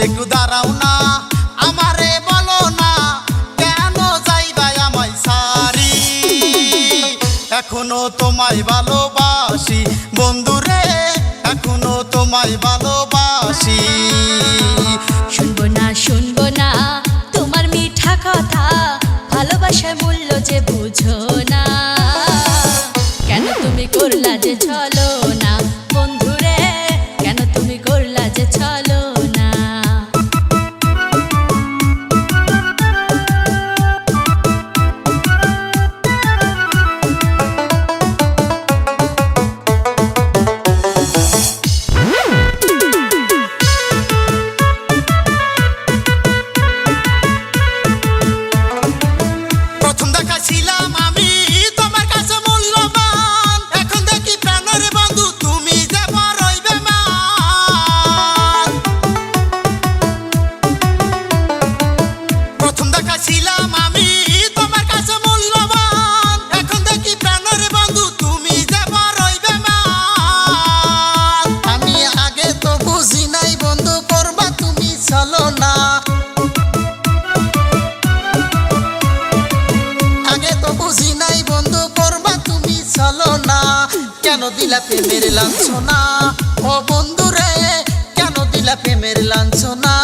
একটু দাঁড়াও না, আমারে বলো না কেন যাইবা আমায় সারি। এখনো তোমায় ভালোবাসি বন্ধুরে, এখনো তোমায় ভালোবাসি। শুনবো না তোমার মিঠা কথা, ভালোবাসার মূল্য যে বুঝো না। কেন তুমি করলা যে চলো না বন্ধুরে, কেন তুমি করলা যে চলো না। প্রথম দেখা ছিলাম আমি তোমার কাছে মূল্যবান, এখন দেখি প্রাণের বন্ধু তুমি যে বড়ই বেমান। প্রথম দেখা ছিলাম আমি তোমার কাছে মূল্যবান, এখন দেখি প্রাণের বন্ধু তুমি যে বড়ই বেমান। আমি আগে তো বুঝি নাই বন্ধু করবা তুমি চলো না, আগে তো বুঝি নাই বন্ধু করবা তুমি চলো না। কেন দিলা প্রেমের লাঞ্ছনা ও বন্ধুরে, কেন দিলা প্রেমের লাঞ্ছনা।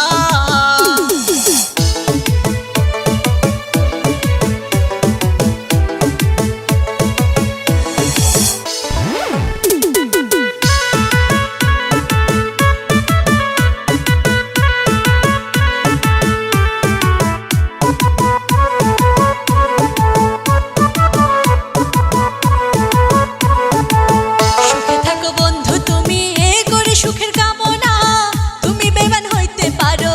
সুখে থাকো বন্ধু তুমি এ করে সুখের কামনা, তুমি বেঈমান হইতে পারো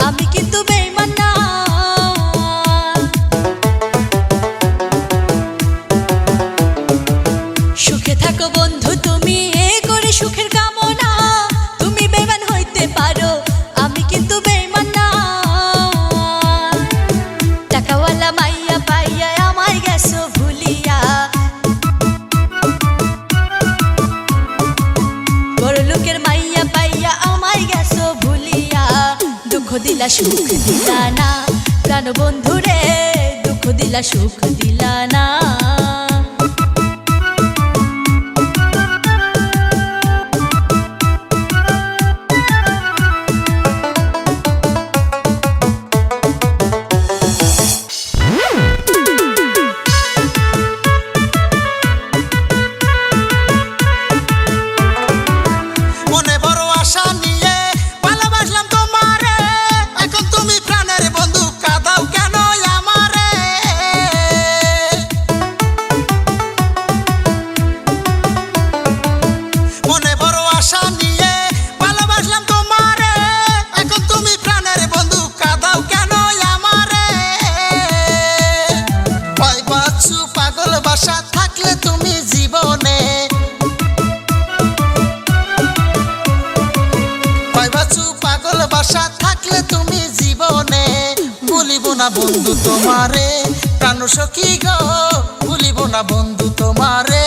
আমি কিন্তু বেঈমান না। সুখে থাকো বন্ধু তুমি এ করে সুখের কামনা, তুমি বেঈমান হইতে পারো আমি কিন্তু বেঈমান না। টাকাওয়ালা মাইয়া পাইয়া আমায় গেছো ভুলিয়া, বড় লোকের মাইয়া পাইয়া আমায় গেছো ভুলিয়া। দুঃখ দিলা সুখ দিলা না প্রাণ বন্ধুরে, দুঃখ দিলা সুখ দিলা না। মনে বড় আশা নিয়ে ভালোবাসলাম তোমারে, এখন তুমি প্রাণের বন্ধু কাঁদাও কেন আমারে। মনে বড় আশা নিয়ে ভালোবাসলাম তোমারে, এখন তুমি প্রাণের বন্ধু কাঁদাও কেন আমারে। ভয় পাচ্ছু পাগল বাসা থাকলে তুমি জীবনে, পাইবাছু পাগল বাসা থাকলে তুমি জীবনে। ভুলিব না বন্ধু তোমারে প্রাণ সখী গো, ভুলিব না বন্ধু তোমারে।